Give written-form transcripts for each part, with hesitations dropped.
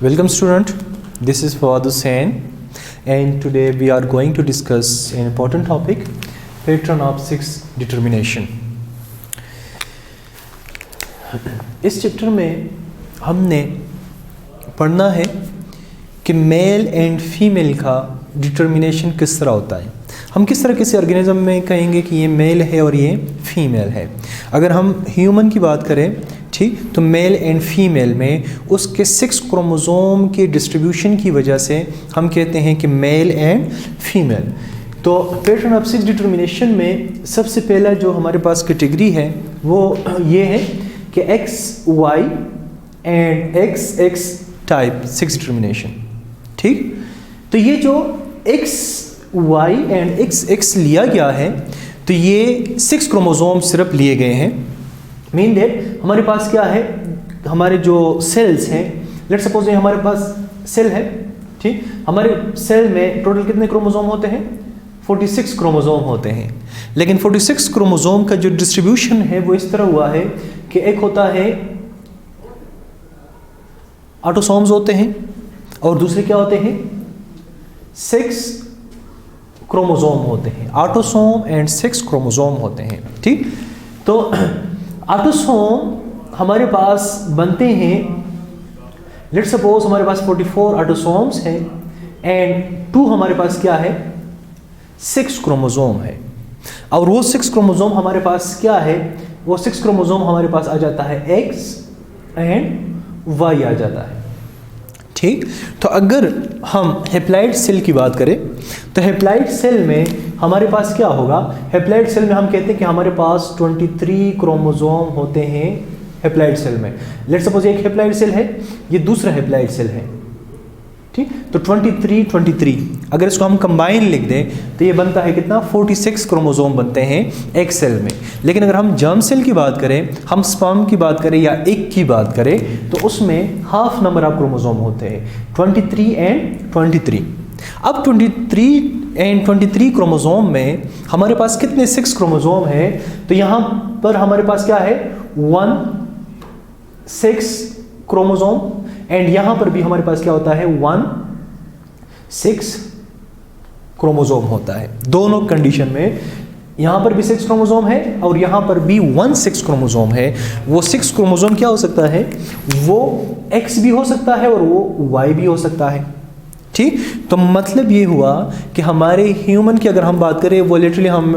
Welcome student, this is Fawad Hussain and today we are going to discuss an important topic, pattern of 6 determination. इस chapter में हमने पढ़ना है कि male and female का determination किस तरह होता है। हम किस तरह किसी ऑर्गेनिज्म में कहेंगे कि ये मेल है और ये फीमेल है। अगर हम ह्यूमन की बात करें ठीक, तो मेल एंड फीमेल में उसके 6 क्रोमोसोम के डिस्ट्रीब्यूशन की वजह से हम कहते हैं कि मेल एंड फीमेल। तो पैटर्न ऑफ 6 डिटर्मिनेशन में सबसे पहला जो हमारे पास कैटेगरी है वो ये है कि X Y and X X type 6 determination. ठीक, तो ये जो X Y and X X लिया गया है तो ये 6 क्रोमोसोम सिर्फ लिए गए हैं। मीन दैट हमारे पास क्या है, हमारे जो सेल्स हैं, लेट्स सपोज ये हमारे पास सेल है ठीक, हमारे सेल में टोटल कितने क्रोमोसोम होते हैं? 46 क्रोमोसोम होते हैं। लेकिन 46 क्रोमोसोम का जो डिस्ट्रीब्यूशन है वो इस तरह हुआ है कि एक होता है ऑटोसोम्स होते हैं और दूसरे क्या होते हैं? 6 क्रोमोसोम होते हैं। ऑटोसोम एंड 6 क्रोमोसोम होते हैं। ठीक, तो ऑटोसोम हमारे पास बनते हैं, लेट्स सपोज हमारे पास 44 ऑटोसोम्स हैं एंड 2 हमारे पास क्या है? 6 क्रोमोसोम है। और वो 6 क्रोमोसोम हमारे पास क्या है? वो 6 क्रोमोसोम हमारे पास आ जाता है एक्स एंड वाई आ जाता है। ठीक, तो अगर हम हेप्लॉइड सेल की बात करें तो हेप्लॉइड सेल में हमारे पास क्या होगा? हेप्लॉइड सेल में हम कहते हैं कि हमारे पास 23 क्रोमोसोम होते हैं हेप्लॉइड सेल में। लेट्स सपोज एक हेप्लॉइड सेल है, ये दूसरा हेप्लॉइड सेल है। ठीक, तो 23 अगर इसको हम कंबाइन लिख दें तो ये बनता है कितना? 46 क्रोमोसोम बनते हैं एक सेल में। लेकिन अगर हम जर्म सेल की बात करें, हम स्पर्म की बात करें या एग की बात करें तो उसमें हाफ नंबर ऑफ क्रोमोसोम होते हैं, 23 एंड 23। अब 23 एंड 23 क्रोमोसोम में हमारे पास कितने 6 क्रोमोसोम है? तो यहाँ पर हमारे पास क्या है? 6 क्रोमोसोम एंड यहां पर भी हमारे पास क्या होता है? 6 क्रोमोसोम होता है। दोनों कंडीशन में यहां पर भी 6 क्रोमोसोम है और यहां पर भी 6 क्रोमोसोम है। वो 6 क्रोमोसोम क्या हो सकता है? वो एक्स भी हो सकता है और वो वाई भी हो सकता है। ठीक, तो मतलब ये हुआ कि हमारे ह्यूमन की अगर हम बात करें, वो लिटरली हम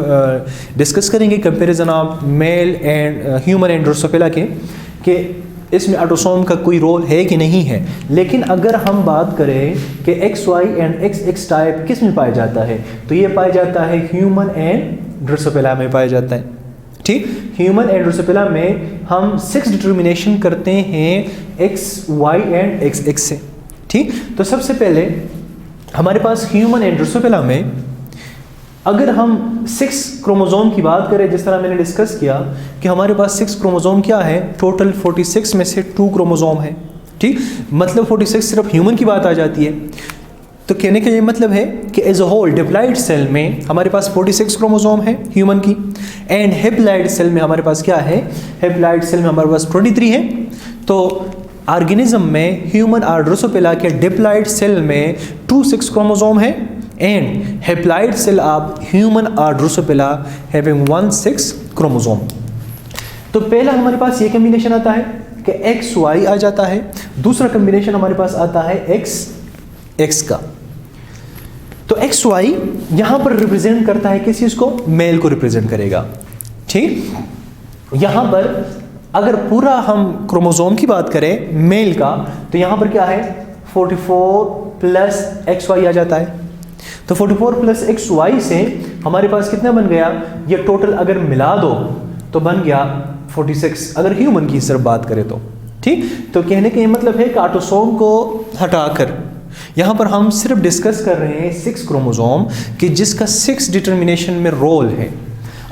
डिस्कस करेंगे comparison of male and human and Drosophila के इसमें ऑटोसोम का कोई रोल है कि नहीं है। लेकिन अगर हम बात करें कि X Y and X X type किस में पाया जाता है, तो ये पाया जाता है ह्यूमन एंड ड्रोसोफिला में पाया जाता है। ठीक, ह्यूमन एंड ड्रोसोफिला में हम 6 डिटर्मिनेशन करते हैं X Y and X X से। ठीक, तो सबसे पहले हमारे पास ह्यूमन एंड ड्रोसोफिला में अगर हम 6 क्रोमोसोम की बात करें, जिस तरह मैंने डिस्कस किया कि हमारे पास 6 क्रोमोसोम क्या है, टोटल 46 में से 2 क्रोमोसोम है। ठीक, मतलब 46 सिर्फ ह्यूमन की बात आ जाती है। तो कहने का ये मतलब है कि as a whole diploid cell में हमारे पास 46 क्रोमोसोम है ह्यूमन की, एंड हेप्लॉइड सेल में हमारे पास क्या है? हेप्लॉइड सेल में हमारे पास 23 है। तो ऑर्गेनिज्म में ह्यूमन और ड्रोसोफिला के डिप्लॉइड सेल में 6 क्रोमोसोम है and haploid cell of human और ड्रोसोफिला हैविंग 6 क्रोमोसोम। तो पहला हमारे पास ये कॉम्बिनेशन आता है कि एक्स वाई आ जाता है। दूसरा कॉम्बिनेशन हमारे पास आता है एक्स एक्स का। तो एक्स वाई यहां पर रिप्रेजेंट करता है किस चीज को? मेल को रिप्रेजेंट करेगा। ठीक, यहां पर अगर पूरा हम क्रोमोसोम की बात करें मेल का, तो यहां पर क्या है? 44 प्लस एक्स वाई आ जाता है। तो 44 प्लस एक्स वाई से हमारे पास कितना बन गया? ये टोटल अगर मिला दो तो बन गया 46, अगर ह्यूमन की सिर्फ बात करें तो। ठीक, तो कहने का ये मतलब है कि ऑटोसोम को हटाकर यहां पर हम सिर्फ डिस्कस कर रहे हैं 6 क्रोमोसोम कि जिसका 6 डिटर्मिनेशन में रोल है।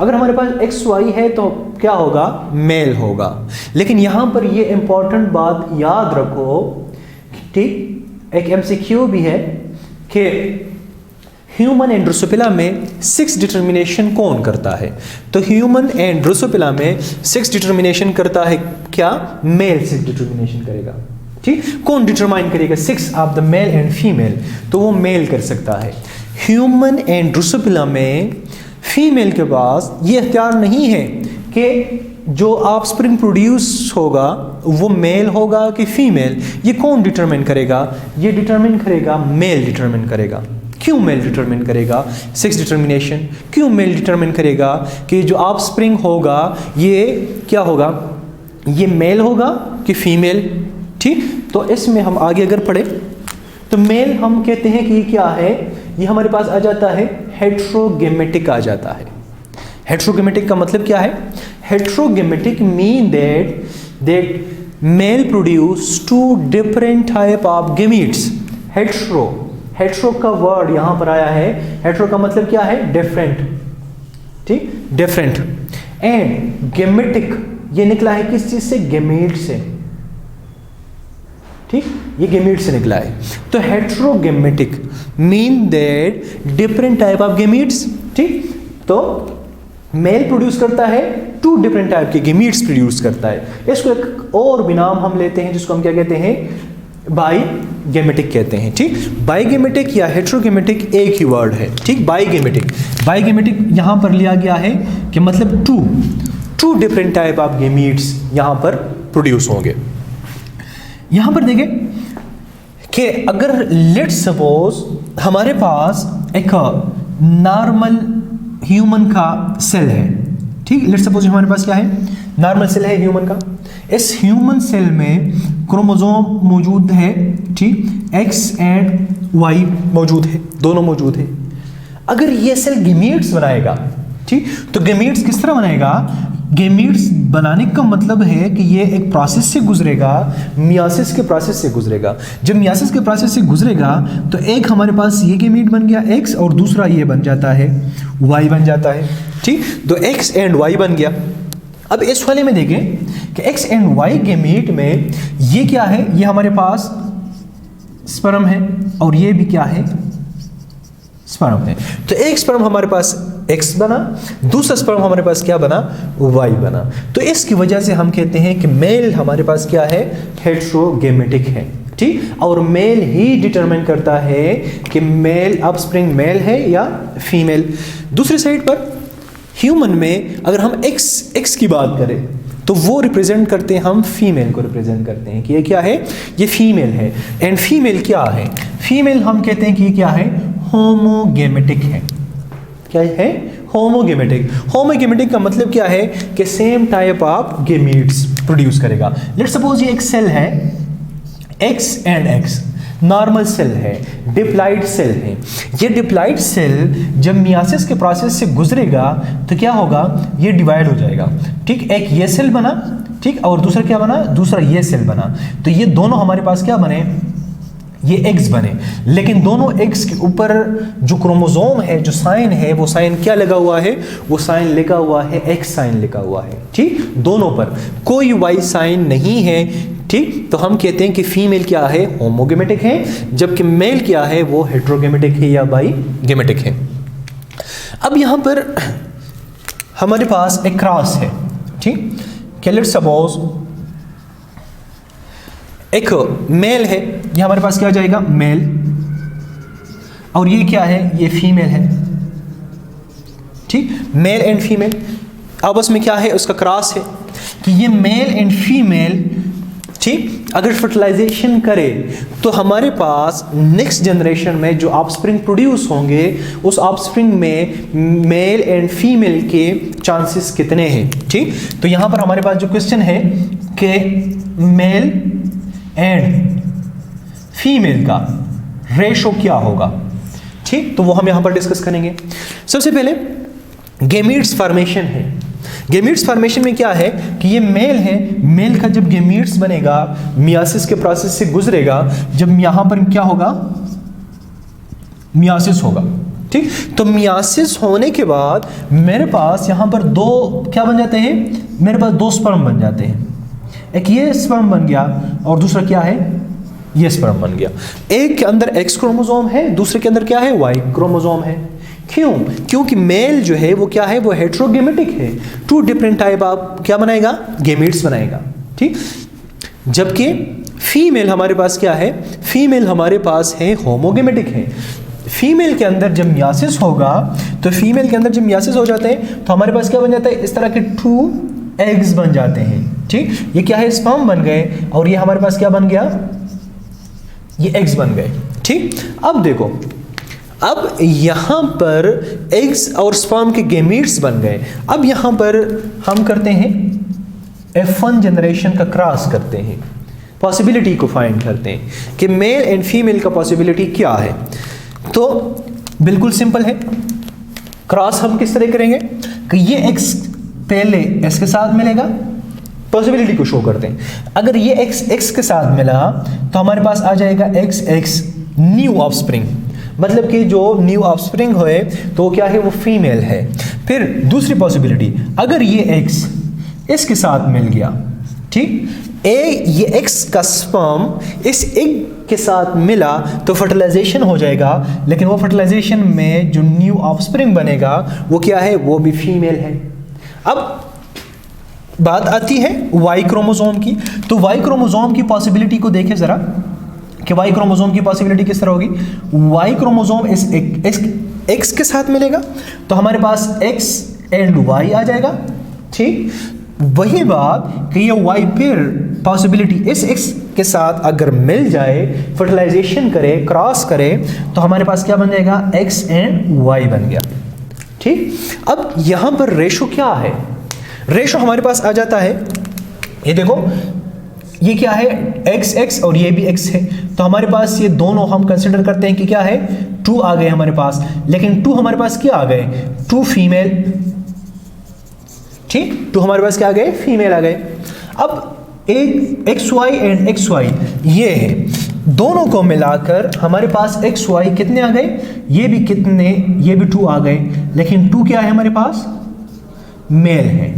अगर हमारे पास एक्स वाई है तो क्या होगा? मेल होगा। लेकिन यहां पर ये इंपॉर्टेंट बात याद रखो, ठीक, एक एमसीक्यू भी है कि ह्यूमन एंड ड्रोसोफिला में 6 डिटर्मिनेशन कौन करता है? तो ह्यूमन एंड ड्रोसोफिला में 6 डिटर्मिनेशन करता है क्या? मेल 6 डिटर्मिनेशन करेगा। ठीक, कौन डिटरमाइन करेगा sex of the male and female, तो वो मेल कर सकता है। ह्यूमन एंड ड्रोसोफिला में फीमेल के पास ये इख्तियार नहीं है कि जो ऑफस्प्रिंग प्रोड्यूस होगा वो मेल होगा कि फीमेल, ये कौन डिटरमाइन करेगा, ये डिटरमाइन करेगा मेल डिटरमाइन करेगा। क्यों मेल डिटरमाइन करेगा, सेक्स डिटर्मिनेशन क्यों मेल डिटरमाइन करेगा कि जो ऑफस्प्रिंग होगा ये क्या होगा, ये मेल होगा कि फीमेल। ठीक, तो इसमें हम आगे अगर पढ़े तो मेल हम कहते हैं कि ये क्या है, ये हमारे पास आ जाता है हेट्रोगेमेटिक आ जाता है। हेट्रोगेमेटिक का मतलब क्या है, heterogametic mean that male produce two different type of gametes. Hetero का वर्ड यहां पर आया है, हेट्रो का मतलब क्या है, डिफरेंट। ठीक, डिफरेंट। एंड गेमेटिक ये निकला है किस चीज से, गेमीट से। ठीक, ये गेमीट से निकला है। तो heterogametic mean that different type of gametes. ठीक, तो मेल प्रोड्यूस करता है टू डिफरेंट टाइप के गेमीट्स प्रोड्यूस करता है। इसको एक और भी नाम हम लेते हैं जिसको हम क्या कहते हैं, बाईगेमेटिक कहते हैं। ठीक, बाईगेमेटिक या हेट्रोगेमेटिक एक ही वर्ड है। ठीक, बाईगेमेटिक यहां पर लिया गया है कि मतलब two different type of gametes यहां पर प्रोड्यूस होंगे। यहां पर देखें कि अगर लेट्स सपोज हमारे पास एक नॉर्मल ह्यूमन का सेल है। ठीक, लेट्स सपोज हमारे पास क्या है, नॉर्मल सेल है ह्यूमन का। इस ह्यूमन सेल में क्रोमोसोम मौजूद है। ठीक, एक्स एंड वाई मौजूद है, दोनों मौजूद है। अगर ये सेल गेमीट्स बनाएगा, ठीक, तो गेमीट्स किस तरह बनाएगा, गेमीट्स बनाने का मतलब है कि ये एक प्रोसेस से गुजरेगा, मियासिस के प्रोसेस से गुजरेगा। जब मियासिस के प्रोसेस से गुजरेगा तो एक हमारे पास ये गेमीट बन गया एक्स और दूसरा ये बन जाता है वाई बन जाता है। ठीक, तो एक्स एंड वाई बन गया। अब इस वाले में देखें कि एक्स एंड वाई गेमीट में ये क्या है, ये हमारे पास स्पर्म है और ये भी क्या है, स्पर्म है। तो एक स्पर्म हमारे पास एक्स बना, दूसरा स्पर्म हमारे पास क्या बना, वाई बना। तो इसकी वजह से हम कहते हैं कि मेल हमारे पास क्या है, हेट्रोगेमेटिक है। ठीक, और मेल ही डिटरमाइन करता है कि मेल ऑफस्प्रिंग मेल है या फीमेल। दूसरी साइड पर ह्यूमन में अगर हम एक्स की बात करें तो वो रिप्रेजेंट करते हैं, हम फीमेल को रिप्रेजेंट करते हैं कि ये क्या है, ये फीमेल है। एंड फीमेल क्या है, फीमेल हम कहते हैं कि ये क्या है, होमोगेमेटिक है। क्या है, होमोगेमेटिक। होमोगेमेटिक का मतलब क्या है कि same type of gametes produce करेगा। लेट्स सपोज ये एक सेल है, X and X normal cell है, डिप्लॉइड सेल है। ये डिप्लॉइड सेल जब मियासिस के प्रोसेस से गुजरेगा तो क्या होगा, ये डिवाइड हो जाएगा। ठीक, एक ये सेल बना, ठीक, और दूसरा क्या बना, दूसरा ये सेल बना। तो ये दोनों हमारे पास क्या बने, ये एग्स बने। लेकिन दोनों एग्स के ऊपर जो क्रोमोसोम है, जो साइन है, वो साइन क्या लगा हुआ है, वो साइन लिखा हुआ है, एक्स साइन लिखा हुआ है। ठीक, दोनों पर कोई वाई साइन नहीं है। ठीक, तो हम कहते हैं कि फीमेल क्या है, होमोगेमेटिक है, जबकि मेल क्या है, वो हेट्रोगेमेटिक है या बाईगेमेटिक है। अब यहां पर हमारे पास एक क्रॉस है। ठीक, लेट्स सपोज एक मेल है, ये हमारे पास क्या हो जाएगा, मेल, और ये क्या है, ये फीमेल है। ठीक, मेल एंड फीमेल आपस में क्या है, उसका क्रॉस है कि ये मेल एंड फीमेल। ठीक, अगर फर्टिलाइजेशन करे तो हमारे पास नेक्स्ट जनरेशन में जो ऑफस्प्रिंग प्रोड्यूस होंगे, उस ऑफस्प्रिंग में मेल एंड फीमेल के चांसेस कितने हैं। ठीक, तो यहां पर हमारे पास जो क्वेश्चन है कि मेल एंड फीमेल का रेशो क्या होगा। ठीक, तो वो हम यहां पर डिस्कस करेंगे। सबसे पहले गेमीट्स फॉर्मेशन है। गेमीट्स फॉर्मेशन में क्या है कि ये मेल है, मेल का जब गेमीट्स बनेगा, मियासिस के प्रोसेस से गुजरेगा, जब यहां पर क्या होगा, मियासिस होगा। ठीक, तो मियासिस होने के बाद मेरे पास यहां पर दो क्या बन जाते हैं, मेरे पास दो स्पर्म बन जाते हैं। एक ये स्पर्म बन गया और दूसरा क्या है, ये स्पर्म बन गया। एक के अंदर एक्स क्रोमोसोम है, दूसरे के अंदर क्या है, वाई क्रोमोसोम है। क्यों, क्योंकि मेल जो है वो क्या है, वो हेट्रोगेमेटिक है, टू डिफरेंट टाइप ऑफ क्या बनाएगा, गेमीट्स बनाएगा। ठीक, जबकि फीमेल हमारे पास क्या है, फीमेल हमारे पास है होमोगेमेटिक है। फीमेल के अंदर जब मियासिस होगा, तो फीमेल के अंदर जब मियासिस हो जाते हैं तो हमारे पास क्या बन जाता है, इस तरह के 2 एग्स बन जाते हैं। ठीक, ये क्या है, स्पर्म बन गए, और ये हमारे पास क्या बन गया, ये एग्स बन गए। ठीक, अब देखो, अब यहां पर एग्स और स्पर्म के गैमीट्स बन गए। अब यहां पर हम करते हैं F1 जनरेशन का क्रॉस करते हैं, पॉसिबिलिटी को फाइंड करते हैं कि मेल एंड फीमेल का पॉसिबिलिटी क्या है। तो बिल्कुल सिंपल है, क्रॉस हम किस तरह करेंगे कि ये एक्स पहले एस के साथ मिलेगा, पॉसिबिलिटी को शो करते हैं। अगर ये एक्स एक्स के साथ मिला तो हमारे पास आ जाएगा एक्स एक्स न्यू ऑफस्प्रिंग, मतलब कि जो न्यू ऑफस्प्रिंग होए तो क्या है, वो फीमेल है। फिर दूसरी पॉसिबिलिटी, अगर ये एक्स इसके साथ मिल गया, ठीक, ये एक्स का स्पर्म इस एग के साथ मिला तो फर्टिलाइजेशन हो जाएगा, लेकिन वो फर्टिलाइजेशन में जो न्यू ऑफस्प्रिंग बनेगा वो क्या है, वो भी फीमेल है। अब बात आती है वाई क्रोमोसोम की। तो वाई क्रोमोसोम की पॉसिबिलिटी को देखें जरा कि वाई क्रोमोसोम की पॉसिबिलिटी किस तरह होगी। वाई क्रोमोसोम इस एक्स के साथ मिलेगा तो हमारे पास एक्स एंड वाई आ जाएगा। ठीक, वही बात कि ये वाई फिर पॉसिबिलिटी इस एक्स के साथ अगर मिल जाए, फर्टिलाइजेशन करे, क्रॉस करे, तो हमारे पास क्या बन जाएगा, एक्स एंड वाई बन गया। ठीक, अब यहां पर रेशो क्या है, रेशो हमारे पास आ जाता है, ये देखो ये क्या है, एक्स एक्स और ये भी एक्स है, तो हमारे पास ये दोनों हम कंसिडर करते हैं कि क्या है, 2 आ गए हमारे पास, लेकिन 2 हमारे पास क्या आ गए, 2 फीमेल। ठीक, 2 हमारे पास क्या आ गए, फीमेल आ गए। अब एक X Y and X Y ये है, दोनों को मिलाकर हमारे पास एक्स वाई कितने आ गए, ये भी कितने, ये भी 2 आ गए, लेकिन 2 क्या है हमारे पास, मेल है।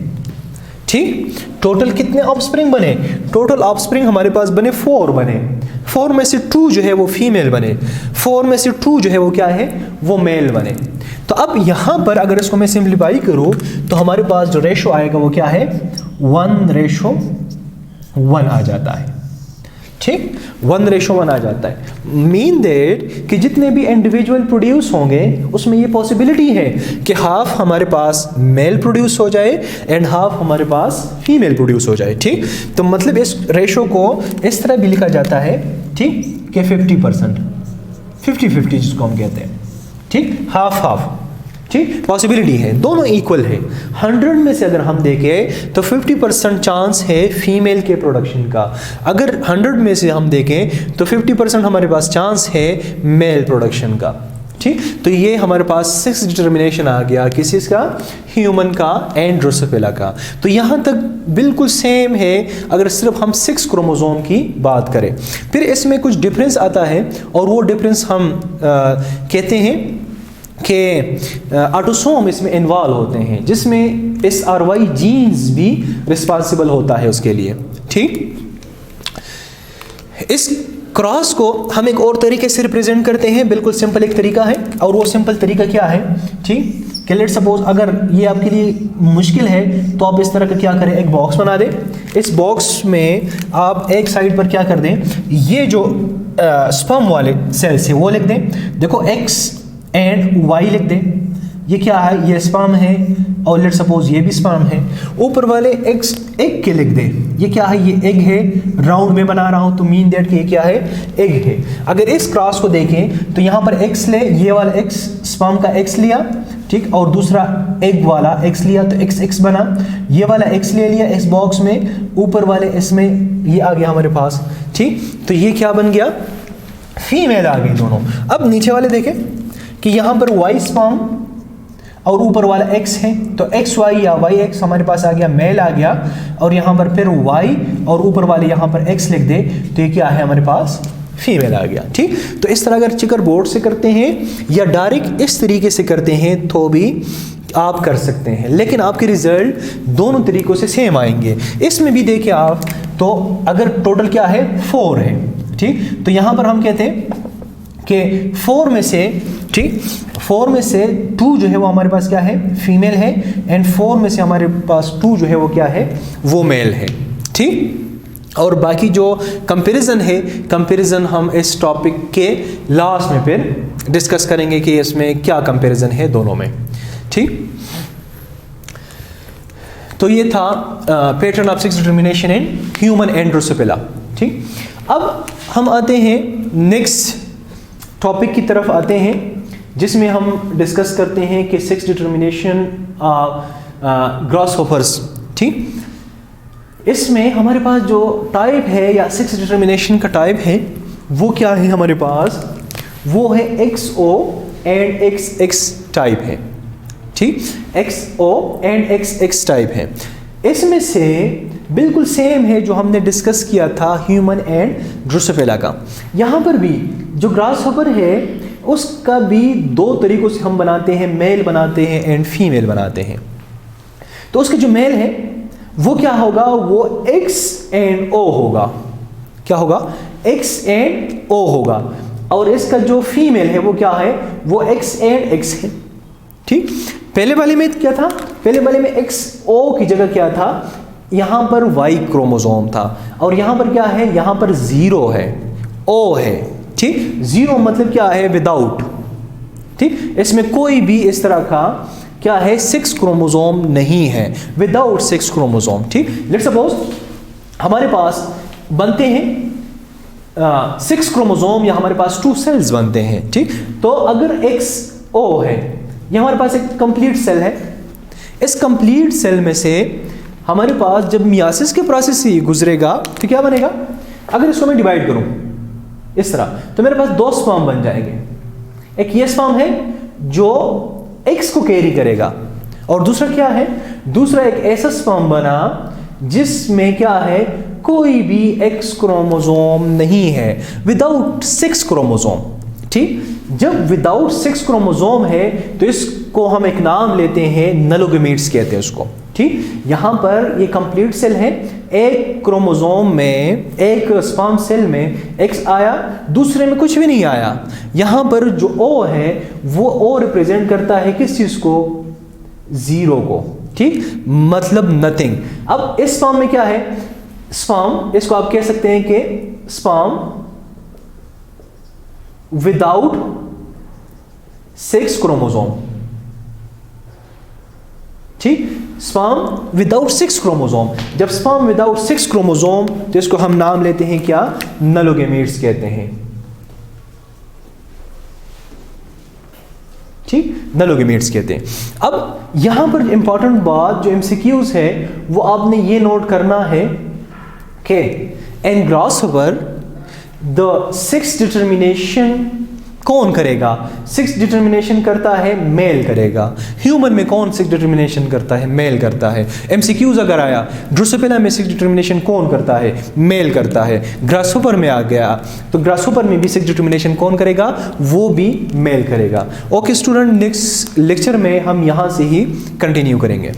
ठीक, टोटल कितने ऑफस्प्रिंग बने, टोटल ऑफस्प्रिंग हमारे पास बने 4 बने, 4 में से 2 जो है वो फीमेल बने, 4 में से 2 जो है वो क्या है, वो मेल बने। तो अब यहां पर अगर इसको मैं सिंप्लीफाई करूं तो हमारे पास जो रेशो आएगा वो क्या है, 1:1 आ जाता है। ठीक, 1:1 आ जाता है। मीन दैट कि जितने भी इंडिविजुअल प्रोड्यूस होंगे उसमें ये पॉसिबिलिटी है कि हाफ हमारे पास मेल प्रोड्यूस हो जाए एंड हाफ हमारे पास फीमेल प्रोड्यूस हो जाए। ठीक, तो मतलब इस रेशो को इस तरह भी लिखा जाता है, ठीक, कि 50%, 50-50 जिसको हम कहते हैं। ठीक, हाफ हाफ, ठीक, पॉसिबिलिटी है, दोनों इक्वल है। 100 में से अगर हम देखें तो 50% चांस है फीमेल के प्रोडक्शन का, अगर 100 में से हम देखें तो 50% हमारे पास चांस है मेल प्रोडक्शन का। ठीक, तो ये हमारे पास 6 डिटर्मिनेशन आ गया, किसी का, ह्यूमन का एंड ड्रोसोफिला का। तो यहाँ तक बिल्कुल सेम है अगर सिर्फ हम 6 क्रोमोसोम की बात करें। फिर इसमें कुछ डिफरेंस आता है और वो डिफरेंस हम कहते हैं कि ऑटोसोम इसमें इन्वॉल्व होते हैं, जिसमें SRY जीन्स भी रिस्पॉन्सिबल होता है उसके लिए। ठीक, इस क्रॉस को हम एक और तरीके से रिप्रेजेंट करते हैं, बिल्कुल सिंपल एक तरीका है, और वो सिंपल तरीका क्या है, ठीक, कि लेट्स सपोज अगर ये आपके लिए मुश्किल है तो आप इस तरह का क्या करें, एक बॉक्स बना दें, इस बॉक्स में आप एक साइड पर क्या कर दें, ये जो स्पर्म वाले सेल्स है वो लिख दें, देखो एक्स एंड वाई लिख दें, ये क्या है, ये स्पर्म है, और लेट्स सपोज ये भी स्पर्म है, ऊपर वाले एक्स एग के लिख दें, ये क्या है, ये एग है, राउंड में बना रहा हूं तो मीन दैट कि ये क्या है, एग है। अगर इस क्रॉस को देखें तो यहाँ पर एक्स ले, ये वाला एक्स स्पर्म का एक्स लिया, ठीक, और दूसरा एग वाला एक्स लिया तो एक्स एक्स बना, ये वाला एक्स ले लिया इस बॉक्स में, ऊपर वाले इसमें ये आ गया हमारे पास। ठीक, तो ये क्या बन गया, फीमेल आ गई दोनों। अब नीचे वाले देखें कि यहाँ पर वाई स्पर्म और ऊपर वाला एक्स है, तो एक्स वाई या वाई एक्स हमारे पास आ गया, मेल आ गया, और यहाँ पर फिर वाई और ऊपर वाले यहाँ पर एक्स लिख दे तो ये क्या है हमारे पास, फीमेल आ गया। ठीक, तो इस तरह अगर चिकर बोर्ड से करते हैं या डायरेक्ट इस तरीके से करते हैं तो भी आप कर सकते हैं, लेकिन आपके रिजल्ट दोनों तरीकों से सेम आएंगे। इसमें भी देखिए आप, तो अगर टोटल क्या है, 4 है, ठीक, तो यहाँ पर हम कहते हैं कि 4 में से, ठीक, 4 में से 2 जो है वो हमारे पास क्या है, फीमेल है, एंड 4 में से हमारे पास 2 जो है वो क्या है, वो मेल है। ठीक, और बाकी जो कंपैरिजन है, कंपैरिजन हम इस टॉपिक के लास्ट में फिर डिस्कस करेंगे कि इसमें क्या कंपैरिजन है दोनों में। ठीक, तो ये था pattern of sex determination in human and Drosophila. ठीक, अब हम आते हैं नेक्स्ट टॉपिक की तरफ आते हैं, जिसमें हम डिस्कस करते हैं कि सेक्स डिटरमिनेशन ग्रासहोपर्स। ठीक, इसमें हमारे पास जो टाइप है या सेक्स डिटरमिनेशन का टाइप है वो क्या है हमारे पास, वो है XO एंड XX टाइप है। ठीक, XO एंड XX टाइप है। इसमें से बिल्कुल सेम है जो हमने डिस्कस किया था ह्यूमन एंड ड्रोसोफिला का। यहाँ पर भी जो ग्रासहॉपर है उसका भी दो तरीकों से हम बनाते हैं, मेल बनाते हैं एंड फीमेल बनाते हैं। तो उसके जो मेल है वो क्या होगा, वो X एंड O होगा। क्या होगा, X एंड O होगा। और इसका जो फीमेल है वो क्या है, वो X एंड X है। ठीक, पहले वाले में क्या था, पहले वाले में XO की जगह क्या था, यहां पर Y क्रोमोसोम था, और यहां पर क्या है, यहां पर 0 है, O है। ठीक, 0 मतलब क्या है, विदाउट। ठीक, इसमें कोई भी इस तरह का क्या है, 6 क्रोमोसोम नहीं है, विदाउट 6 क्रोमोसोम। ठीक, लेट्स सपोज हमारे पास बनते हैं 6 क्रोमोसोम या हमारे पास 2 सेल्स बनते हैं। ठीक, तो अगर XO है, ये हमारे पास एक कंप्लीट सेल है। इस कंप्लीट सेल में से हमारे पास जब मियासिस के प्रोसेस से गुजरेगा तो क्या बनेगा, अगर इसको मैं डिवाइड करूं इस तरह, तो मेरे पास 2 स्पर्म बन जाएंगे। एक ये स्पर्म है जो X को कैरी करेगा, और दूसरा क्या है, दूसरा एक ऐसा स्पर्म बना जिसमें क्या है, कोई भी X क्रोमोसोम नहीं है, विदाउट 6 क्रोमोसोम। ठीक, जब विदाउट 6 क्रोमोसोम है तो इसको हम एक नाम लेते हैं, नलोगेमीट्स कहते हैं उसको। ठीक, यहां पर ये कंप्लीट सेल है, एक क्रोमोसोम में, एक स्पर्म सेल में X आया, दूसरे में कुछ भी नहीं आया। यहां पर जो O है वो O रिप्रेजेंट करता है किस चीज को, 0 को। ठीक, मतलब नथिंग। अब इस स्पर्म में क्या है, स्पर्म, इसको आप कह सकते हैं कि स्पर्म विदाउट 6 क्रोमोसोम। ठीक, स्पर्म विदाउट 6 क्रोमोसोम। जब स्पर्म विदाउट 6 क्रोमोसोम, तो इसको हम नाम लेते हैं क्या, नलोगेमीट्स कहते हैं। ठीक, नलोगेमीट्स कहते हैं। अब यहां पर इंपॉर्टेंट बात जो MCQs है वो आपने ये नोट करना है कि इन ग्रासहॉपर द 6 डिटरमिनेशन कौन करेगा, 6 डिटरमिनेशन करता है मेल करेगा। ह्यूमन में कौन 6 डिटरमिनेशन करता है, मेल करता है। MCQs अगर आया, ड्रोसोफिला में 6 डिटरमिनेशन कौन करता है, मेल करता है। ग्रासहॉपर में आ गया तो ग्रासहॉपर में भी 6 डिटरमिनेशन कौन करेगा, वो भी मेल करेगा। ओके स्टूडेंट, नेक्स्ट लेक्चर में हम यहां से ही कंटिन्यू करेंगे।